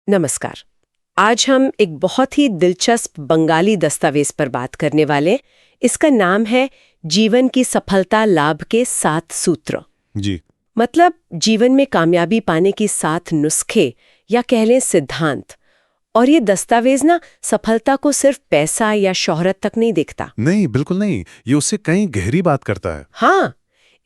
नमस्कार। आज हम एक बहुत ही दिलचस्प बंगाली दस्तावेज पर बात करने वाले। इसका नाम है जीवन की सफलता लाभ के 7 सूत्र। जी। मतलब जीवन में कामयाबी पाने की 7 नुस्खे या कह लें सिद्धांत। और ये दस्तावेज ना सफलता को सिर्फ पैसा या शोहरत तक नहीं देखता। नहीं, बिल्कुल नहीं। ये उससे कहीं गहरी बात करता है। हाँ,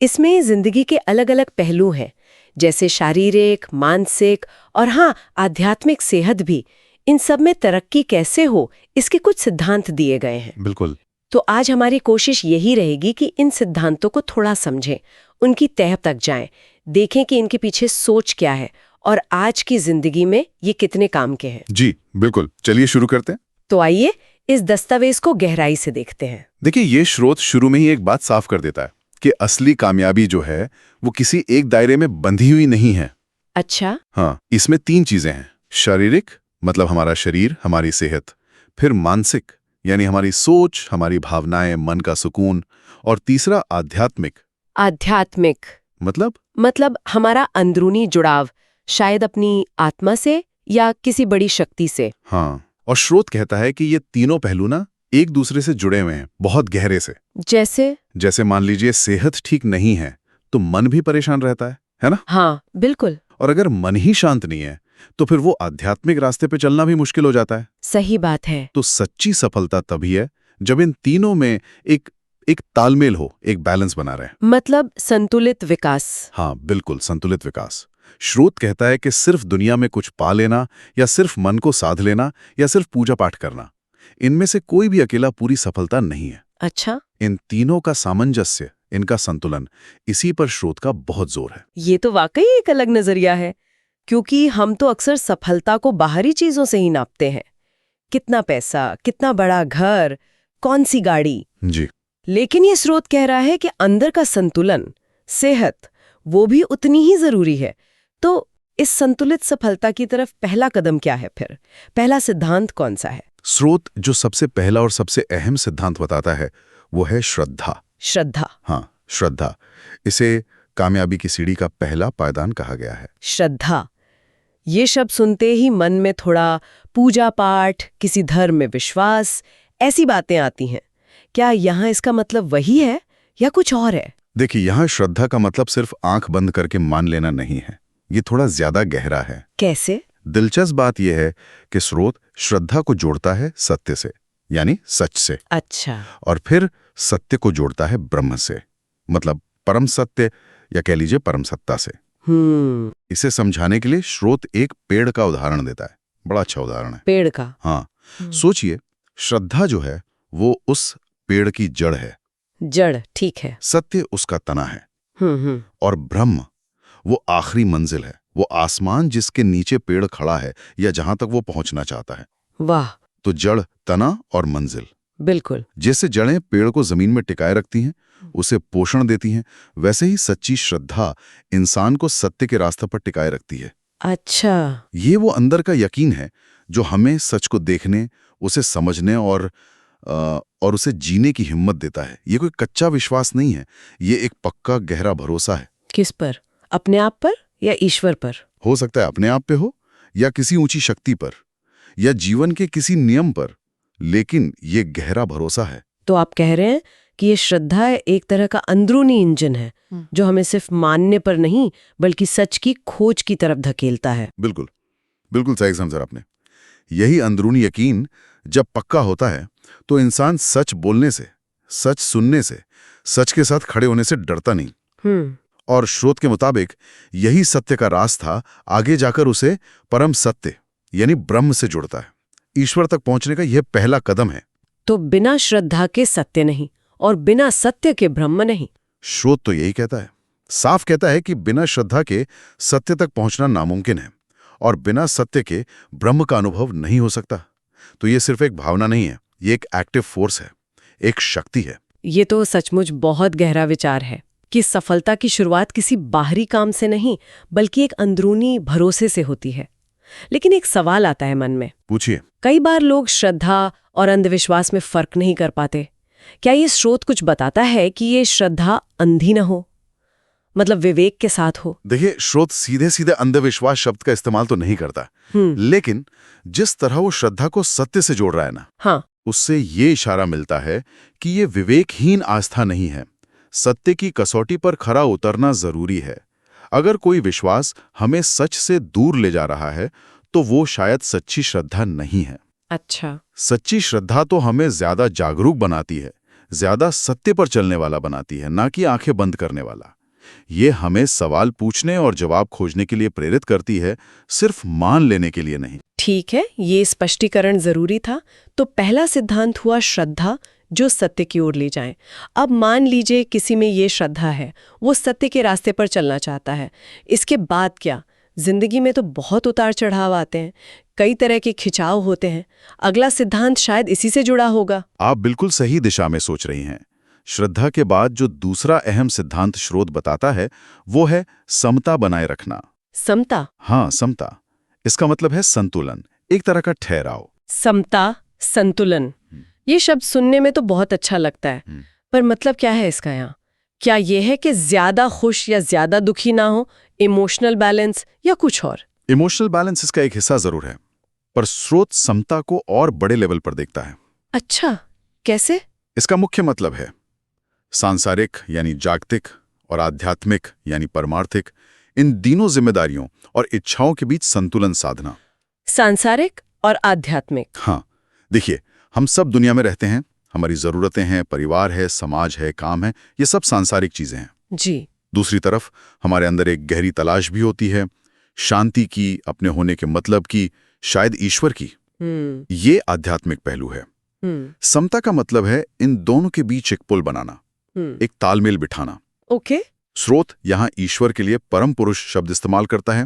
इसमें जिंदगी के अलग अलग पहलू हैं, जैसे शारीरिक, मानसिक और हाँ आध्यात्मिक सेहत भी। इन सब में तरक्की कैसे हो, इसके कुछ सिद्धांत दिए गए हैं। बिल्कुल। तो आज हमारी कोशिश यही रहेगी कि इन सिद्धांतों को थोड़ा समझें, उनकी तह तक जाएं, देखें कि इनके पीछे सोच क्या है और आज की जिंदगी में ये कितने काम के हैं। जी बिल्कुल, चलिए शुरू करते हैं। तो आइए इस दस्तावेज को गहराई से देखते हैं। देखिए, ये स्रोत शुरू में ही एक बात साफ कर देता है कि असली कामयाबी जो है वो किसी एक दायरे में बंधी हुई नहीं है। अच्छा। हाँ, इसमें 3 चीजें हैं। शारीरिक मतलब हमारा शरीर, हमारी सेहत। फिर मानसिक यानी हमारी सोच, हमारी भावनाएं, मन का सुकून। और तीसरा आध्यात्मिक। आध्यात्मिक मतलब हमारा अंदरूनी जुड़ाव, शायद अपनी आत्मा से या किसी बड़ी शक्ति से। हाँ, और स्रोत कहता है कि ये तीनों पहलू ना एक दूसरे से जुड़े हुए हैं, बहुत गहरे से। जैसे मान लीजिए सेहत ठीक नहीं है तो मन भी परेशान रहता है ना? हाँ बिल्कुल। और अगर मन ही शांत नहीं है तो फिर वो आध्यात्मिक रास्ते पे चलना भी मुश्किल हो जाता है। सही बात है। तो सच्ची सफलता तभी है जब इन तीनों में एक तालमेल हो, एक बैलेंस बना रहे। मतलब संतुलित विकास। हाँ बिल्कुल, संतुलित विकास। स्रोत कहता है कि सिर्फ दुनिया में कुछ पा लेना या सिर्फ मन को साध लेना या सिर्फ पूजा पाठ करना, इनमें से कोई भी अकेला पूरी सफलता नहीं है। अच्छा। इन तीनों का सामंजस्य, इनका संतुलन, इसी पर स्रोत का बहुत जोर है। ये तो वाकई एक अलग नजरिया है, क्योंकि हम तो अक्सर सफलता को बाहरी चीजों से ही नापते हैं। कितना पैसा, कितना बड़ा घर, कौन सी गाड़ी। जी। लेकिन ये स्रोत कह रहा है कि अंदर का संतुलन, सेहत, वो भी उतनी ही जरूरी है। तो इस संतुलित सफलता की तरफ पहला कदम क्या है फिर? पहला सिद्धांत कौन सा है? स्रोत जो सबसे पहला और सबसे अहम सिद्धांत बताता है वो है श्रद्धा। श्रद्धा। हाँ, श्रद्धा। इसे कामयाबी की सीढ़ी का पहला पायदान कहा गया है। श्रद्धा, ये शब्द सुनते ही मन में थोड़ा पूजा पाठ, किसी धर्म में विश्वास, ऐसी बातें आती हैं। क्या यहाँ इसका मतलब वही है या कुछ और है? देखिए, यहाँ श्रद्धा का मतलब सिर्फ आंख बंद करके मान लेना नहीं है। ये थोड़ा ज्यादा गहरा है। कैसे? दिलचस्प बात यह है कि स्रोत श्रद्धा को जोड़ता है सत्य से, यानी सच से। अच्छा। और फिर सत्य को जोड़ता है ब्रह्म से, मतलब परम सत्य या कह लीजिए परम सत्ता से। इसे समझाने के लिए स्रोत एक पेड़ का उदाहरण देता है। बड़ा अच्छा उदाहरण है। पेड़ का? हाँ, सोचिए, श्रद्धा जो है वो उस पेड़ की जड़ है। जड़, ठीक है। सत्य उसका तना है। और ब्रह्म वो आखिरी मंजिल है, वो आसमान जिसके नीचे पेड़ खड़ा है या जहां तक वो पहुंचना चाहता है। वाह। तो जड़, तना और मंजिल। बिल्कुल। जैसे जड़ें पेड़ को जमीन में टिकाए रखती हैं, उसे पोषण देती हैं, वैसे ही सच्ची श्रद्धा इंसान को सत्य के रास्ते पर टिकाए रखती है। अच्छा। ये वो अंदर का यकीन है जो हमें सच को देखने, उसे समझने और उसे जीने की हिम्मत देता है। ये कोई कच्चा विश्वास नहीं है, ये एक पक्का गहरा भरोसा है। किस पर? अपने आप पर या ईश्वर पर? हो सकता है अपने आप पे हो या किसी ऊंची शक्ति पर या जीवन के किसी नियम पर, लेकिन ये गहरा भरोसा है। तो आप कह रहे हैं कि ये श्रद्धा एक तरह का अंदरूनी इंजन है जो हमें सिर्फ मानने पर नहीं बल्कि सच की खोज की तरफ धकेलता है। बिल्कुल, बिल्कुल सही समझा आपने। यही अंदरूनी यकीन जब पक्का होता है तो इंसान सच बोलने से, सच सुनने से, सच के साथ खड़े होने से डरता नहीं। और स्रोत के मुताबिक यही सत्य का रास्ता आगे जाकर उसे परम सत्य यानी ब्रह्म से जुड़ता है। ईश्वर तक पहुंचने का यह पहला कदम है। तो बिना श्रद्धा के सत्य नहीं और बिना सत्य के ब्रह्म नहीं। स्रोत तो यही कहता है, साफ कहता है कि बिना श्रद्धा के सत्य तक पहुंचना नामुमकिन है और बिना सत्य के ब्रह्म का अनुभव नहीं हो सकता। तो ये सिर्फ एक भावना नहीं है, ये एक एक्टिव फोर्स है, एक शक्ति है। ये तो सचमुच बहुत गहरा विचार है कि सफलता की शुरुआत किसी बाहरी काम से नहीं बल्कि एक अंदरूनी भरोसे से होती है। लेकिन एक सवाल आता है मन में। पूछिए। कई बार लोग श्रद्धा और अंधविश्वास में फर्क नहीं कर पाते। क्या ये स्रोत कुछ बताता है कि ये श्रद्धा अंधी न हो? मतलब विवेक के साथ हो। देखिए, स्रोत सीधे सीधे अंधविश्वास शब्द का इस्तेमाल तो नहीं करता, लेकिन जिस तरह वो श्रद्धा को सत्य से जोड़ रहा है ना, हाँ, उससे ये इशारा मिलता है कि ये विवेकहीन आस्था नहीं है। सत्य की कसौटी पर खरा उतरना जरूरी है। अगर कोई विश्वास हमें सच से दूर ले जा रहा है तो वो शायद सच्ची श्रद्धा नहीं है। अच्छा। सच्ची श्रद्धा तो हमें ज्यादा जागरूक बनाती है, ज्यादा सत्य पर चलने वाला बनाती है, ना कि आंखें बंद करने वाला। ये हमें सवाल पूछने और जवाब खोजने के लिए प्रेरित करती है, सिर्फ मान लेने के लिए नहीं। ठीक है, ये स्पष्टीकरण जरूरी था। तो पहला सिद्धांत हुआ श्रद्धा जो सत्य की ओर ले जाए। अब मान लीजिए किसी में ये श्रद्धा है, वो सत्य के रास्ते पर चलना चाहता है। इसके बाद क्या? जिंदगी में तो बहुत उतार चढ़ाव आते हैं, कई तरह के खिंचाव होते हैं। अगला सिद्धांत शायद इसी से जुड़ा होगा। आप बिल्कुल सही दिशा में सोच रही हैं। श्रद्धा के बाद जो दूसरा अहम सिद्धांत स्रोत बताता है वो है समता बनाए रखना। समता? हाँ, समता। इसका मतलब है संतुलन, एक तरह का ठहराव। समता, संतुलन, ये शब्द सुनने में तो बहुत अच्छा लगता है, पर मतलब क्या है इसका यहाँ? क्या ये है कि ज्यादा खुश या ज्यादा दुखी ना हो, इमोशनल बैलेंस, या कुछ और? इमोशनल बैलेंस इसका एक हिस्सा जरूर है, पर स्रोत समता को और बड़े लेवल पर देखता है। अच्छा, कैसे? इसका मुख्य मतलब है सांसारिक यानी जागतिक और आध्यात्मिक यानी परमार्थिक, इन तीनों जिम्मेदारियों और इच्छाओं के बीच संतुलन साधना। सांसारिक और आध्यात्मिक? हाँ, देखिए, हम सब दुनिया में रहते हैं, हमारी जरूरतें हैं, परिवार है, समाज है, काम है, ये सब सांसारिक चीजें हैं जी। दूसरी तरफ हमारे अंदर एक गहरी तलाश भी होती है, शांति की, अपने होने के मतलब की, शायद ईश्वर की। ये आध्यात्मिक पहलू है। समता का मतलब है इन दोनों के बीच एक पुल बनाना, एक तालमेल बिठाना। ओके। स्रोत यहाँ ईश्वर के लिए परम पुरुष शब्द इस्तेमाल करता है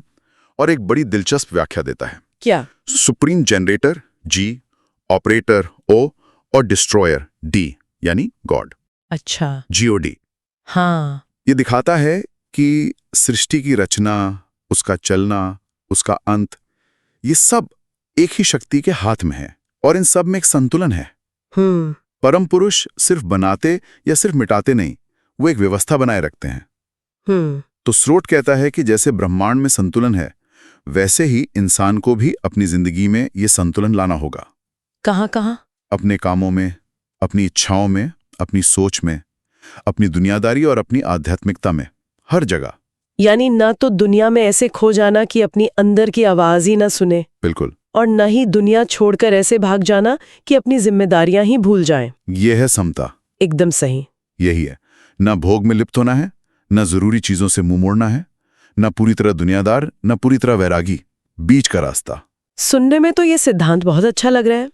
और एक बड़ी दिलचस्प व्याख्या देता है। क्या? सुप्रीम जनरेटर जी, ऑपरेटर ओ और डिस्ट्रॉयर डी, यानी गॉड। अच्छा। GOD। हाँ। ये दिखाता है कि सृष्टि की रचना, उसका चलना, उसका अंत, ये सब एक ही शक्ति के हाथ में है और इन सब में एक संतुलन है। परम पुरुष सिर्फ बनाते या सिर्फ मिटाते नहीं, वो एक व्यवस्था बनाए रखते हैं। तो स्रोत कहता है कि जैसे ब्रह्मांड में संतुलन है, वैसे ही इंसान को भी अपनी जिंदगी में ये संतुलन लाना होगा। कहाँ? अपने कामों में, अपनी इच्छाओं में, अपनी सोच में, अपनी दुनियादारी और अपनी आध्यात्मिकता में, हर जगह। यानी ना तो दुनिया में ऐसे खो जाना कि अपनी अंदर की आवाज ही ना सुने, बिल्कुल, और न ही दुनिया छोड़कर ऐसे भाग जाना कि अपनी जिम्मेदारियां ही भूल जाएं। ये है समता। एकदम सही। यही है, न भोग में लिप्त होना है, न जरूरी चीजों से मुंह मोड़ना है, न पूरी तरह दुनियादार, न पूरी तरह वैरागी, बीच का रास्ता। सुनने में तो ये सिद्धांत बहुत अच्छा लग रहा है,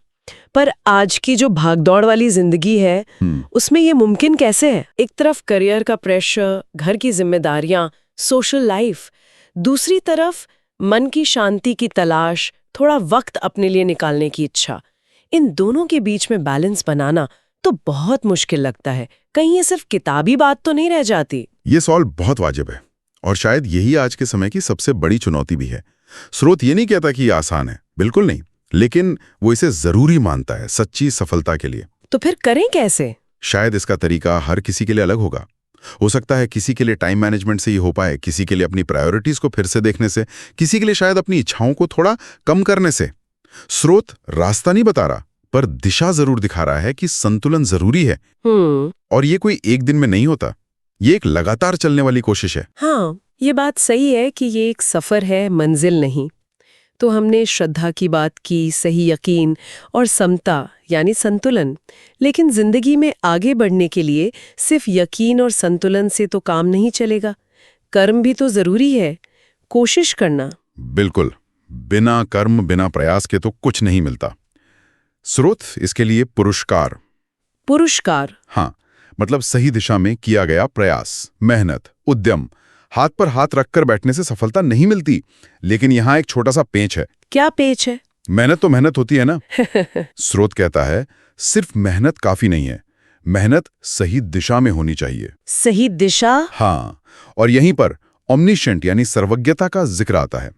पर आज की जो भागदौड़ वाली जिंदगी है उसमें ये मुमकिन कैसे है? एक तरफ करियर का प्रेशर, घर की जिम्मेदारियां, सोशल लाइफ, दूसरी तरफ मन की शांति की तलाश, थोड़ा वक्त अपने लिए निकालने की इच्छा। इन दोनों के बीच में बैलेंस बनाना तो बहुत मुश्किल लगता है। कहीं ये सिर्फ किताबी बात तो नहीं रह जाती? ये सवाल बहुत वाजिब है और शायद यही आज के समय की सबसे बड़ी चुनौती भी है। स्रोत ये नहीं कहता कि ये आसान है, बिल्कुल नहीं, लेकिन वो इसे जरूरी मानता है सच्ची सफलता के लिए। तो फिर करें कैसे? शायद इसका तरीका हर किसी के लिए अलग होगा। हो सकता है किसी के लिए टाइम मैनेजमेंट से ये हो पाए, किसी के लिए अपनी प्रायोरिटीज को फिर से देखने से, किसी के लिए शायद अपनी इच्छाओं को थोड़ा कम करने से। स्रोत रास्ता नहीं बता रहा, पर दिशा जरूर दिखा रहा है कि संतुलन जरूरी है। और ये कोई एक दिन में नहीं होता, ये एक लगातार चलने वाली कोशिश है। हाँ, ये बात सही है कि ये एक सफर है, मंजिल नहीं। तो हमने श्रद्धा की बात की, सही यकीन और समता यानी संतुलन। लेकिन जिंदगी में आगे बढ़ने के लिए सिर्फ यकीन और संतुलन से तो काम नहीं चलेगा। कर्म भी तो जरूरी है, कोशिश करना। बिल्कुल, बिना कर्म, बिना प्रयास के तो कुछ नहीं मिलता। स्रोत इसके लिए पुरस्कार। हाँ, मतलब सही दिशा में किया गया प्रयास, मेहनत, उद्यम। हाथ पर हाथ रखकर बैठने से सफलता नहीं मिलती, लेकिन यहाँ एक छोटा सा पेंच है। क्या पेंच है? मेहनत तो मेहनत होती है ना। स्रोत कहता है सिर्फ मेहनत काफी नहीं है, मेहनत सही दिशा में होनी चाहिए। सही दिशा? हाँ, और यहीं पर ओमनिशेंट यानी सर्वज्ञता का जिक्र आता है।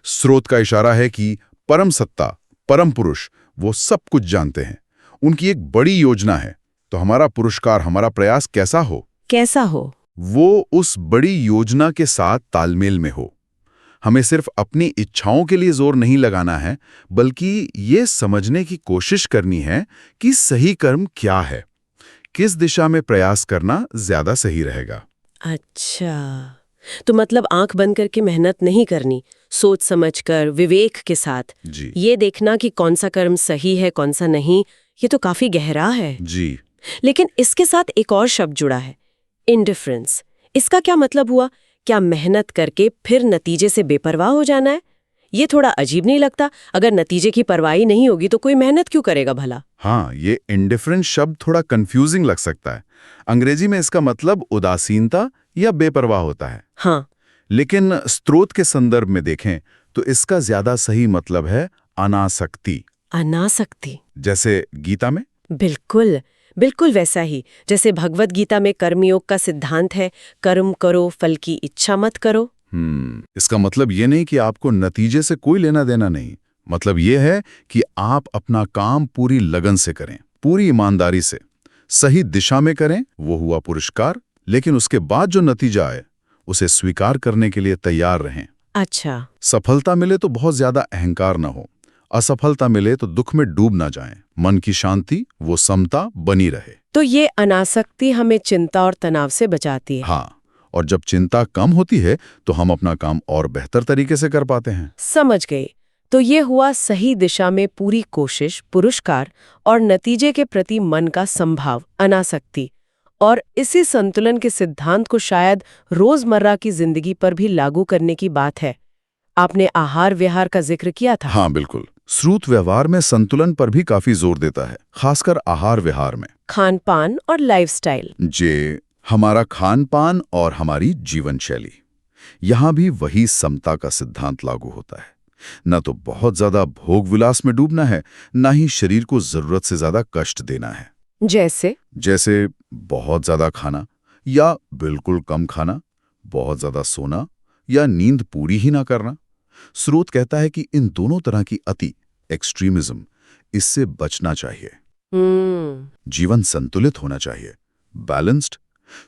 स्रोत का इशारा है कि परम सत्ता, परम पुरुष, वो सब कुछ जानते हैं, उनकी एक बड़ी योजना है। तो हमारा पुरस्कार, हमारा प्रयास कैसा हो? वो उस बड़ी योजना के साथ तालमेल में हो। हमें सिर्फ अपनी इच्छाओं के लिए जोर नहीं लगाना है, बल्कि ये समझने की कोशिश करनी है कि सही कर्म क्या है, किस दिशा में प्रयास करना ज्यादा सही रहेगा। अच्छा, तो मतलब आंख बंद करके मेहनत नहीं करनी, सोच समझकर विवेक के साथ जी ये देखना कि कौन सा कर्म सही है कौन सा नहीं, ये तो काफी गहरा है। जी। लेकिन इसके साथ एक और शब्द जुड़ा है, इंडिफरेंस। इसका क्या मतलब हुआ? क्या मेहनत करके फिर नतीजे से बेपरवाह हो जाना है? ये थोड़ा अजीब नहीं लगता? अगर नतीजे की परवाह ही नहीं होगी तो कोई मेहनत क्यों करेगा भला? हाँ, ये इंडिफरेंस शब्द थोड़ा कंफ्यूजिंग लग सकता है। अंग्रेजी में इसका मतलब उदासीनता या बेपरवाह होता है। हाँ। लेकिन स्रोत के संदर्भ में देखें तो इसका ज्यादा सही मतलब है अनासक्ति। अनासक्ति। जैसे गीता में? बिल्कुल, बिल्कुल वैसा ही। जैसे भगवत गीता में कर्मयोग का सिद्धांत है, कर्म करो फल की इच्छा मत करो। इसका मतलब ये नहीं कि आपको नतीजे से कोई लेना देना नहीं। मतलब ये है कि आप अपना काम पूरी लगन से करें, पूरी ईमानदारी से, सही दिशा में करें, वो हुआ पुरस्कार। लेकिन उसके बाद जो नतीजा आए उसे स्वीकार करने के लिए तैयार रहें। अच्छा। सफलता मिले तो बहुत ज्यादा अहंकार ना हो, असफलता मिले तो दुख में डूब ना जाएं। मन की शांति, वो समता बनी रहे। तो ये अनासक्ति हमें चिंता और तनाव से बचाती है। हाँ, और जब चिंता कम होती है तो हम अपना काम और बेहतर तरीके से कर पाते हैं। समझ गई। तो ये हुआ सही दिशा में पूरी कोशिश, पुरस्कार और नतीजे के प्रति मन का संभाव, अनासक्ति। और इसी संतुलन के सिद्धांत को शायद रोजमर्रा की जिंदगी पर भी लागू करने की बात है। आपने आहार विहार का जिक्र किया था। हाँ बिल्कुल, श्रुत व्यवहार में संतुलन पर भी काफी जोर देता है, खासकर आहार विहार में। खान पान और लाइफस्टाइल। जे हमारा खान पान और हमारी जीवन शैली, यहाँ भी वही समता का सिद्धांत लागू होता है। न तो बहुत ज्यादा भोग विलास में डूबना है, न ही शरीर को जरूरत से ज्यादा कष्ट देना है। जैसे बहुत ज्यादा खाना या बिल्कुल कम खाना, बहुत ज्यादा सोना या नींद पूरी ही ना करना। स्रोत कहता है कि इन दोनों तरह की अति, एक्सट्रीमिज्म, इससे बचना चाहिए। जीवन संतुलित होना चाहिए, बैलेंस्ड।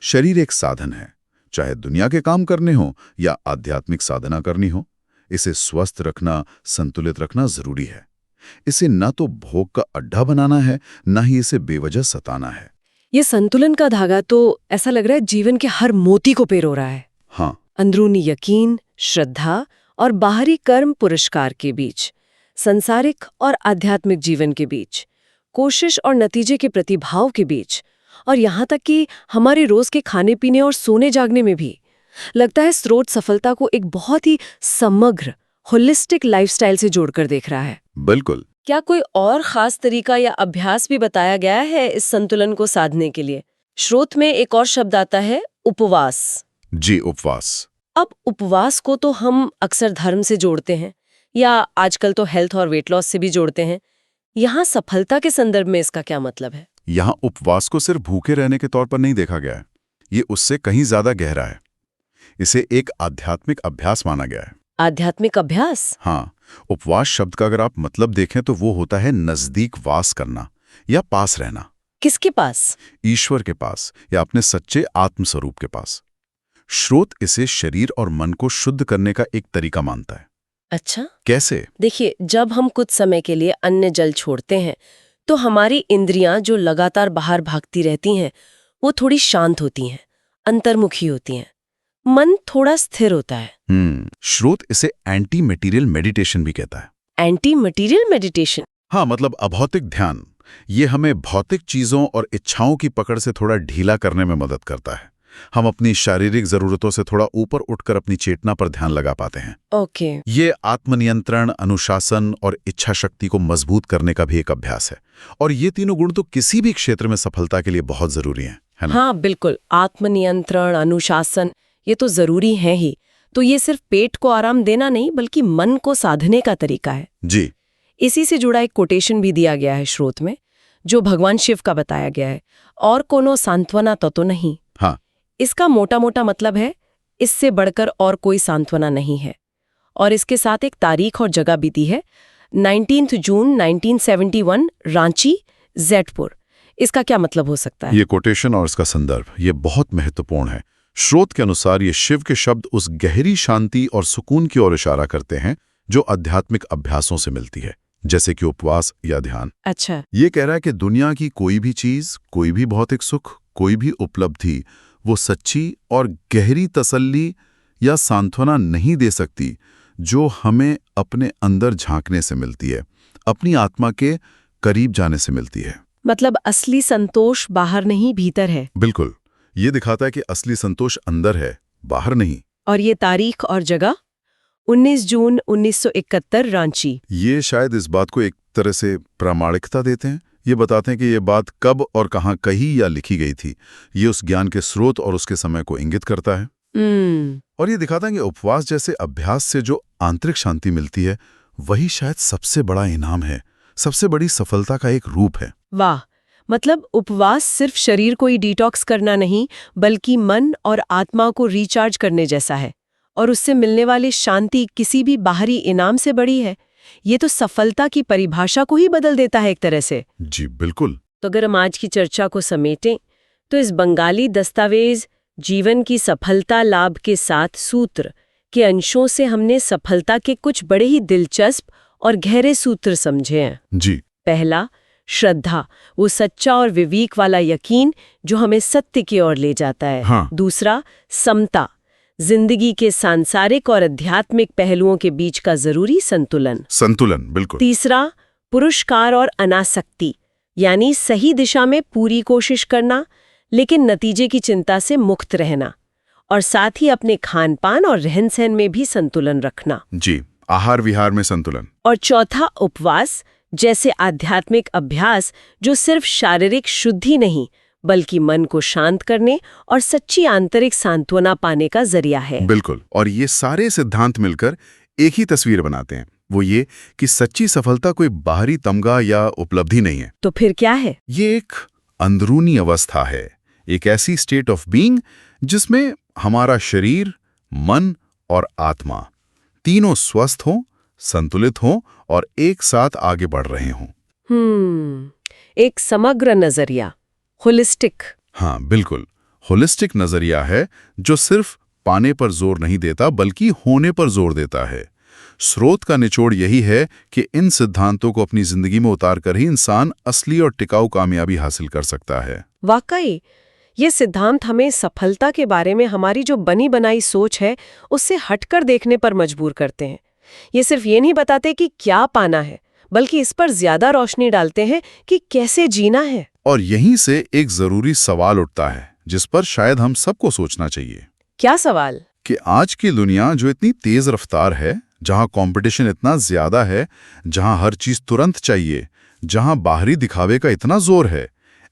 शरीर एक साधन है, चाहे दुनिया के काम करने हो या आध्यात्मिक साधना करनी हो। इसे स्वस्थ रखना, संतुलित रखना जरूरी है। इसे न तो भोग का अड्डा बनाना है, न ही इसे बेवजह सताना है। ये संतुलन का धागा तो ऐसा लग रहा है जीवन के हर मोती को पिरो रहा है। हाँ, अंदरूनी यकीन, श्रद्धा और बाहरी कर्म पुरस्कार के बीच, संसारिक और आध्यात्मिक जीवन के बीच, कोशिश और नतीजे के प्रतिभाव के बीच, और यहाँ तक कि हमारे रोज के खाने पीने और सोने जागने में भी। लगता है स्रोत सफलता को एक बहुत ही समग्र, होलिस्टिक लाइफस्टाइल से जोड़कर देख रहा है। बिल्कुल। क्या कोई और खास तरीका या अभ्यास भी बताया गया है इस संतुलन को साधने के लिए? स्रोत में एक और शब्द आता है, उपवास। जी, उपवास। अब उपवास को तो हम अक्सर धर्म से जोड़ते हैं, या आजकल तो हेल्थ और वेट लॉस से भी जोड़ते हैं। यहाँ सफलता के संदर्भ में इसका क्या मतलब है? यहाँ उपवास को सिर्फ भूखे रहने के तौर पर नहीं देखा गया है, ये उससे कहीं ज्यादा गहरा है। इसे एक आध्यात्मिक अभ्यास माना गया है। आध्यात्मिक अभ्यास? हाँ, उपवास शब्द का अगर आप मतलब देखें तो वो होता है नजदीक वास करना या पास रहना। किसके पास? ईश्वर के पास या अपने सच्चे आत्मस्वरूप के पास। स्रोत इसे शरीर और मन को शुद्ध करने का एक तरीका मानता है। अच्छा, कैसे? देखिए, जब हम कुछ समय के लिए अन्न जल छोड़ते हैं तो हमारी इंद्रियां जो लगातार बाहर भागती रहती हैं वो थोड़ी शांत होती हैं, अंतर्मुखी होती हैं, मन थोड़ा स्थिर होता है। स्रोत इसे एंटी मटेरियल मेडिटेशन भी कहता है। Anti material meditation? हाँ, मतलब अभौतिक ध्यान। ये हमें भौतिक चीजों और इच्छाओं की पकड़ से थोड़ा ढीला करने में मदद करता है। हम अपनी शारीरिक जरूरतों से थोड़ा ऊपर उठकर अपनी चेतना पर ध्यान लगा पाते हैं। ओके। ये आत्मनियंत्रण, अनुशासन और इच्छा शक्ति को मजबूत करने का भी एक अभ्यास है। और ये तीनों गुण तो किसी भी क्षेत्र में सफलता के लिए बहुत जरूरी हैं, है ना? हाँ बिल्कुल, आत्मनियंत्रण, अनुशासन, ये तो जरूरी है ही। तो ये सिर्फ पेट को आराम देना नहीं बल्कि मन को साधने का तरीका है। जी। इसी से जुड़ा एक कोटेशन भी दिया गया है स्रोत में, जो भगवान शिव का बताया गया है, और कोनो सांत्वना तो नहीं। हाँ। इसका मोटा मोटा मतलब है, इससे बढ़कर और कोई सांत्वना नहीं है। और इसके साथ एक तारीख और जगह भी दी है, 19 जून 1971, रांची, जैतपुर। इसका क्या मतलब हो सकता है? ये कोटेशन और इसका संदर्भ ये बहुत महत्वपूर्ण है। स्रोत के अनुसार ये शिव के शब्द उस गहरी शांति और सुकून की ओर इशारा करते हैं जो आध्यात्मिक अभ्यासों से मिलती है, जैसे कि उपवास या ध्यान। अच्छा। ये कह रहा है कि दुनिया की कोई भी चीज, कोई भी भौतिक सुख, कोई भी उपलब्धि वो सच्ची और गहरी तसल्ली या सांत्वना नहीं दे सकती जो हमें अपने अंदर झांकने से मिलती है, अपनी आत्मा के करीब जाने से मिलती है। मतलब असली संतोष बाहर नहीं, भीतर है। बिल्कुल, ये दिखाता है कि असली संतोष अंदर है, बाहर नहीं। और ये तारीख और जगह 19 जून 1971 रांची। ये शायद इस बात को एक तरह से प्रामाणिकता देते हैं। ये बताते हैं कि ये बात कब और कहाँ कही या लिखी गई थी। ये उस ज्ञान के स्रोत और उसके समय को इंगित करता है। और ये दिखाता है कि उपवास जैसे अभ्यास से जो आंतरिक शांति मिलती है वही शायद सबसे बड़ा इनाम है, सबसे बड़ी सफलता का एक रूप है। वाह, मतलब उपवास सिर्फ शरीर को ही डिटॉक्स करना नहीं, बल्कि मन और आत्मा को रिचार्ज करने जैसा है। और उससे मिलने वाली शांति किसी भी बाहरी इनाम से बड़ी है। ये तो सफलता की परिभाषा को ही बदल देता है एक तरह से। जी बिल्कुल। तो अगर हम आज की चर्चा को समेटें तो इस बंगाली दस्तावेज जीवन की सफलता लाभ के 7 सूत्र के अंशों से हमने सफलता के कुछ बड़े ही दिलचस्प और गहरे सूत्र समझे हैं। जी। पहला, श्रद्धा, वो सच्चा और विवेक वाला यकीन जो हमें सत्य की ओर ले जाता है। हाँ। दूसरा, समता, जिंदगी के सांसारिक और आध्यात्मिक पहलुओं के बीच का जरूरी संतुलन। संतुलन, बिल्कुल। तीसरा, पुरुषकार और अनासक्ति, यानी सही दिशा में पूरी कोशिश करना लेकिन नतीजे की चिंता से मुक्त रहना। और साथ ही अपने खान पान और रहन सहन में भी संतुलन रखना। जी, आहार विहार में संतुलन। और चौथा, उपवास जैसे आध्यात्मिक अभ्यास जो सिर्फ शारीरिक शुद्धि नहीं बल्कि मन को शांत करने और सच्ची आंतरिक सांत्वना पाने का जरिया है। बिल्कुल। और ये सारे सिद्धांत मिलकर एक ही तस्वीर बनाते हैं, वो ये कि सच्ची सफलता कोई बाहरी तमगा या उपलब्धि नहीं है। तो फिर क्या है? ये एक अंदरूनी अवस्था है, एक ऐसी स्टेट ऑफ बीइंग जिसमें हमारा शरीर, मन और आत्मा तीनों स्वस्थ हों, संतुलित हों और एक साथ आगे बढ़ रहे हों। एक समग्र नजरिया, होलिस्टिक। हाँ बिल्कुल, होलिस्टिक नजरिया है जो सिर्फ पाने पर जोर नहीं देता बल्कि होने पर जोर देता है। स्रोत का निचोड़ यही है कि इन सिद्धांतों को अपनी जिंदगी में उतारकर ही इंसान असली और टिकाऊ कामयाबी हासिल कर सकता है। वाकई ये सिद्धांत हमें सफलता के बारे में हमारी जो बनी बनाई सोच है उससे हटकर देखने पर मजबूर करते हैं। ये सिर्फ ये नहीं बताते कि क्या पाना है, बल्कि इस पर ज्यादा रोशनी डालते हैं कि कैसे जीना है। और यहीं से एक जरूरी सवाल उठता है जिस पर शायद हम सबको सोचना चाहिए। क्या सवाल? कि आज की दुनिया जो इतनी तेज रफ्तार है, जहां कंपटीशन इतना ज्यादा है, जहां हर चीज तुरंत चाहिए, जहां बाहरी दिखावे का इतना जोर है,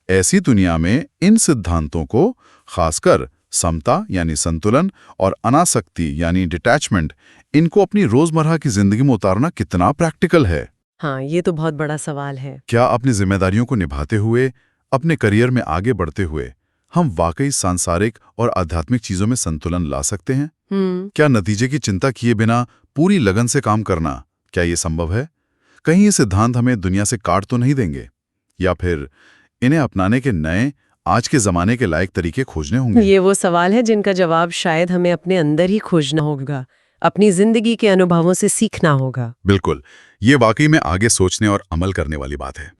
ऐसी दुनिया में इन सिद्धांतों को, खासकर समता यानी संतुलन और अनासक्ति यानी डिटैचमेंट, इनको अपनी रोजमर्रा की जिंदगी में उतारना कितना प्रैक्टिकल है? हाँ, ये तो बहुत बड़ा सवाल है। क्या अपनी जिम्मेदारियों को निभाते हुए, अपने करियर में आगे बढ़ते हुए हम वाकई सांसारिक और आध्यात्मिक चीजों में संतुलन ला सकते हैं? क्या नतीजे की चिंता किए बिना पूरी लगन से काम करना, क्या ये संभव है? कहीं ये सिद्धांत हमें दुनिया से काट तो नहीं देंगे, या फिर इन्हें अपनाने के नए, आज के जमाने के लायक तरीके खोजने होंगे? ये वो सवाल है जिनका जवाब शायद हमें अपने अंदर ही खोजना होगा, अपनी जिंदगी के अनुभवों से सीखना होगा। बिल्कुल, ये वाकई में आगे सोचने और अमल करने वाली बात है।